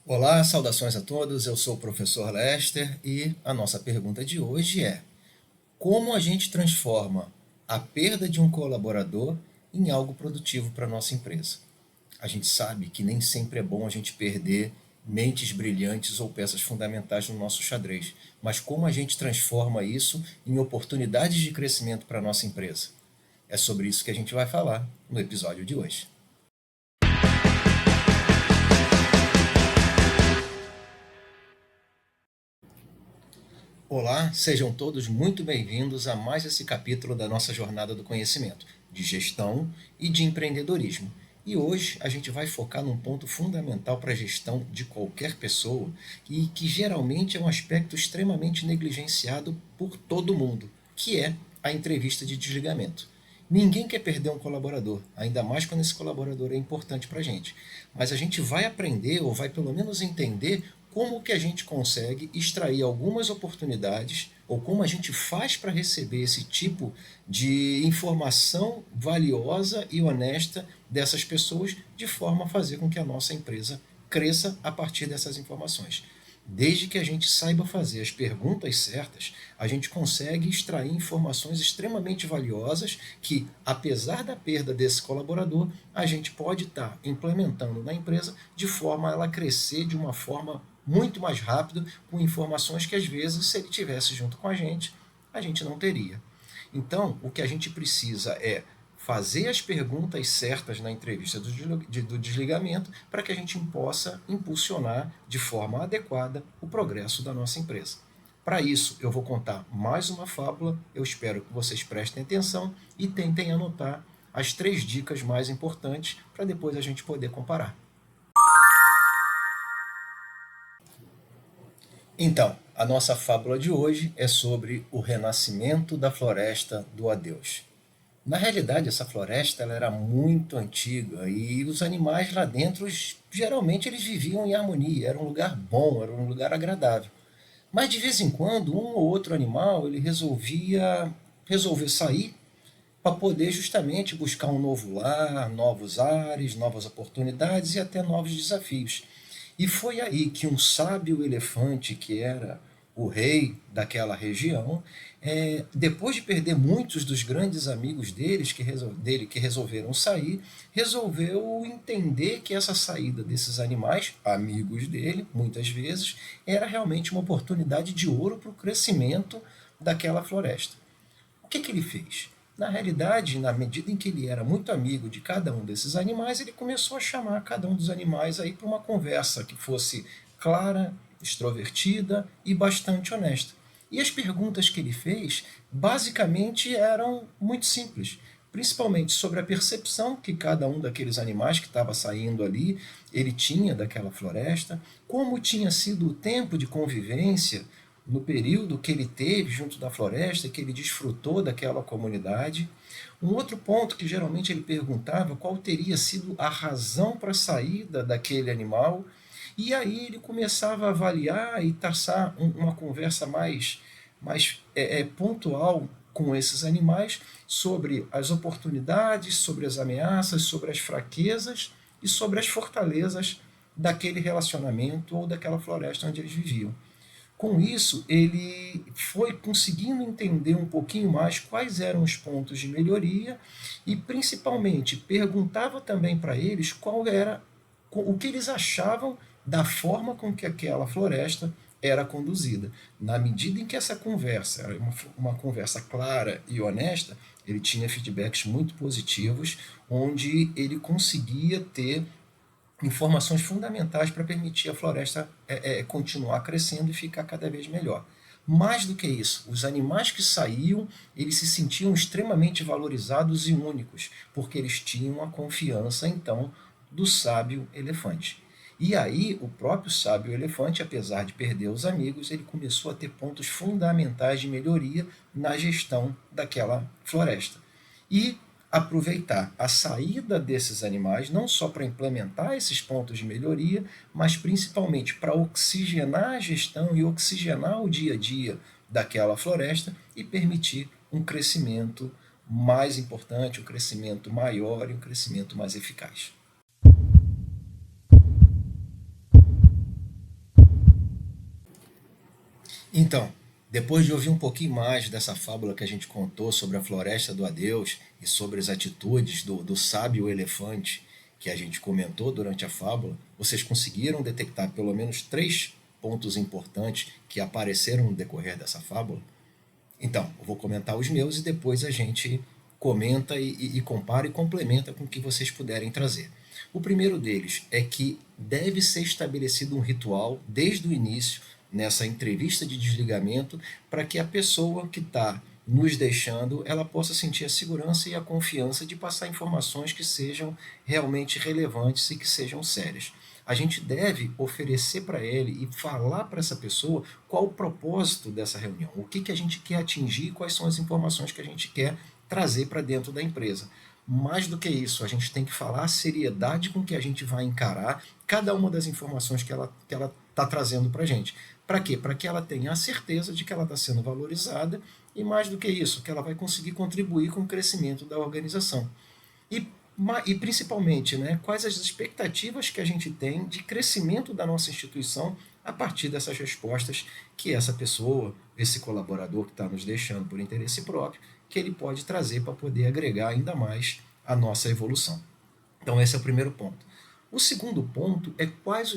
Olá, saudações a todos. Eu sou o professor Lester e a nossa pergunta de hoje é: como a gente transforma a perda de um colaborador em algo produtivo para a nossa empresa? A gente sabe que nem sempre é bom a gente perder mentes brilhantes ou peças fundamentais no nosso xadrez, mas como a gente transforma isso em oportunidades de crescimento para a nossa empresa? É sobre isso que a gente vai falar no episódio de hoje. Olá, sejam todos muito bem-vindos a mais esse capítulo da nossa jornada do conhecimento, de gestão e de empreendedorismo. E hoje a gente vai focar num ponto fundamental para a gestão de qualquer pessoa e que geralmente é um aspecto extremamente negligenciado por todo mundo, que é a entrevista de desligamento. Ninguém quer perder um colaborador, ainda mais quando esse colaborador é importante para a gente. Mas a gente vai aprender, ou vai pelo menos entender, como que a gente consegue extrair algumas oportunidades, ou como a gente faz para receber esse tipo de informação valiosa e honesta dessas pessoas, de forma a fazer com que a nossa empresa cresça a partir dessas informações. Desde que a gente saiba fazer as perguntas certas, a gente consegue extrair informações extremamente valiosas que, apesar da perda desse colaborador, a gente pode estar implementando na empresa de forma a ela crescer de uma forma muito mais rápida, com informações que às vezes, se ele tivesse junto com a gente não teria. Então, o que a gente precisa é fazer as perguntas certas na entrevista do desligamento para que a gente possa impulsionar de forma adequada o progresso da nossa empresa. Para isso, eu vou contar mais uma fábula, eu espero que vocês prestem atenção e tentem anotar as 3 dicas mais importantes para depois a gente poder comparar. Então, a nossa fábula de hoje é sobre o renascimento da floresta do adeus. Na realidade, essa floresta ela era muito antiga e os animais lá dentro, geralmente, eles viviam em harmonia. Era um lugar bom, era um lugar agradável. Mas de vez em quando, um ou outro animal ele resolveu sair para poder justamente buscar um novo lar, novos ares, novas oportunidades e até novos desafios. E foi aí que um sábio elefante, que era o rei daquela região, depois de perder muitos dos grandes amigos dele que resolveram sair, resolveu entender que essa saída desses animais, amigos dele, muitas vezes, era realmente uma oportunidade de ouro para o crescimento daquela floresta. O que ele fez? Na realidade, na medida em que ele era muito amigo de cada um desses animais, ele começou a chamar cada um dos animais aí para uma conversa que fosse clara, extrovertida e bastante honesta. E as perguntas que ele fez, basicamente, eram muito simples, principalmente sobre a percepção que cada um daqueles animais que estava saindo ali, ele tinha daquela floresta, como tinha sido o tempo de convivência no período que ele teve junto da floresta, que ele desfrutou daquela comunidade. Um outro ponto que geralmente ele perguntava qual teria sido a razão para a saída daquele animal, e aí ele começava a avaliar e traçar uma conversa mais pontual com esses animais sobre as oportunidades, sobre as ameaças, sobre as fraquezas e sobre as fortalezas daquele relacionamento ou daquela floresta onde eles viviam. Com isso, ele foi conseguindo entender um pouquinho mais quais eram os pontos de melhoria e, principalmente, perguntava também para eles qual era o que eles achavam da forma com que aquela floresta era conduzida. Na medida em que essa conversa era uma conversa clara e honesta, ele tinha feedbacks muito positivos, onde ele conseguia ter informações fundamentais para permitir a floresta continuar crescendo e ficar cada vez melhor. Mais do que isso, os animais que saíam, eles se sentiam extremamente valorizados e únicos, porque eles tinham a confiança, então, do sábio elefante. E aí, o próprio sábio elefante, apesar de perder os amigos, ele começou a ter pontos fundamentais de melhoria na gestão daquela floresta. E aproveitar a saída desses animais, não só para implementar esses pontos de melhoria, mas principalmente para oxigenar a gestão e oxigenar o dia a dia daquela floresta e permitir um crescimento mais importante, um crescimento maior e um crescimento mais eficaz. Então, depois de ouvir um pouquinho mais dessa fábula que a gente contou sobre a floresta do adeus e sobre as atitudes do sábio elefante que a gente comentou durante a fábula, vocês conseguiram detectar pelo menos três pontos importantes que apareceram no decorrer dessa fábula? Então, eu vou comentar os meus e depois a gente comenta e compara e complementa com o que vocês puderem trazer. O primeiro deles é que deve ser estabelecido um ritual desde o início, nessa entrevista de desligamento, para que a pessoa que está nos deixando, ela possa sentir a segurança e a confiança de passar informações que sejam realmente relevantes e que sejam sérias. A gente deve oferecer para ele e falar para essa pessoa qual o propósito dessa reunião, o que a gente quer atingir, quais são as informações que a gente quer trazer para dentro da empresa. Mais do que isso, a gente tem que falar a seriedade com que a gente vai encarar cada uma das informações que ela está trazendo para a gente. Para quê? Para que ela tenha a certeza de que ela está sendo valorizada e, mais do que isso, que ela vai conseguir contribuir com o crescimento da organização. E, e principalmente, né, quais as expectativas que a gente tem de crescimento da nossa instituição a partir dessas respostas que essa pessoa, esse colaborador que está nos deixando por interesse próprio, que ele pode trazer para poder agregar ainda mais a nossa evolução. Então, esse é o primeiro ponto. O segundo ponto é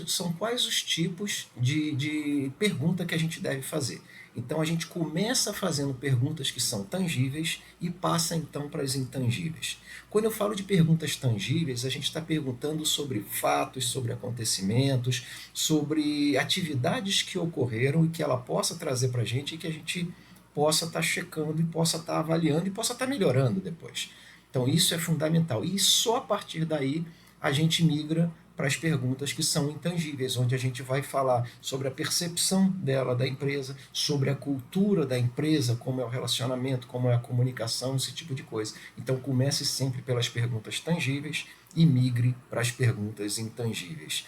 são quais os tipos de pergunta que a gente deve fazer. Então, a gente começa fazendo perguntas que são tangíveis e passa então para as intangíveis. Quando eu falo de perguntas tangíveis, a gente está perguntando sobre fatos, sobre acontecimentos, sobre atividades que ocorreram e que ela possa trazer para a gente e que a gente possa estar checando e possa estar avaliando e possa estar melhorando depois. Então, isso é fundamental. E só a partir daí a gente migra para as perguntas que são intangíveis, onde a gente vai falar sobre a percepção dela da empresa, sobre a cultura da empresa, como é o relacionamento, como é a comunicação, esse tipo de coisa. Então comece sempre pelas perguntas tangíveis e migre para as perguntas intangíveis.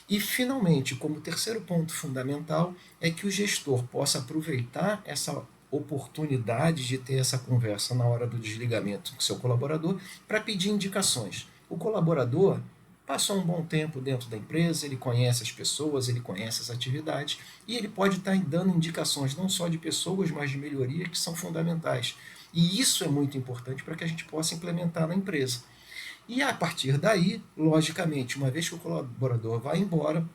E, finalmente, como terceiro ponto fundamental, é que o gestor possa aproveitar essa oportunidade de ter essa conversa na hora do desligamento com seu colaborador para pedir indicações. O colaborador passou um bom tempo dentro da empresa, ele conhece as pessoas, ele conhece as atividades e ele pode estar dando indicações não só de pessoas, mas de melhoria que são fundamentais. E isso é muito importante para que a gente possa implementar na empresa. E a partir daí, logicamente, uma vez que o colaborador vai embora,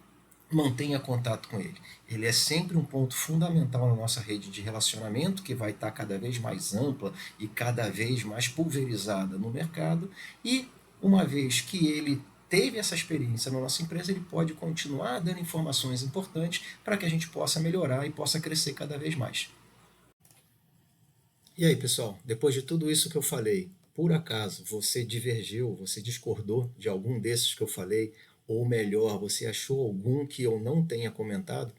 mantenha contato com ele. Ele é sempre um ponto fundamental na nossa rede de relacionamento, que vai estar cada vez mais ampla e cada vez mais pulverizada no mercado. E uma vez que ele teve essa experiência na nossa empresa, ele pode continuar dando informações importantes para que a gente possa melhorar e possa crescer cada vez mais. E aí, pessoal, depois de tudo isso que eu falei, por acaso você divergiu, você discordou de algum desses que eu falei, ou melhor, você achou algum que eu não tenha comentado?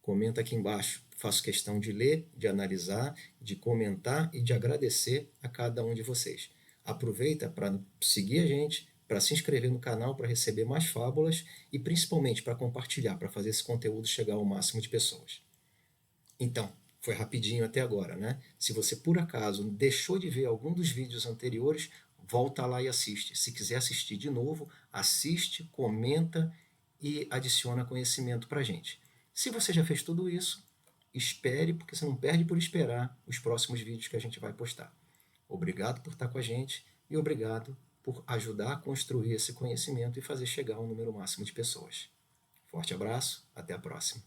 Comenta aqui embaixo. Faço questão de ler, de analisar, de comentar e de agradecer a cada um de vocês. Aproveita para seguir a gente, para se inscrever no canal para receber mais fábulas e principalmente para compartilhar, para fazer esse conteúdo chegar ao máximo de pessoas. Então, foi rapidinho até agora, né? Se você por acaso deixou de ver algum dos vídeos anteriores, volta lá e assiste. Se quiser assistir de novo, assiste, comenta e adiciona conhecimento para a gente. Se você já fez tudo isso, espere, porque você não perde por esperar os próximos vídeos que a gente vai postar. Obrigado por estar com a gente e obrigado por ajudar a construir esse conhecimento e fazer chegar ao número máximo de pessoas. Forte abraço, até a próxima.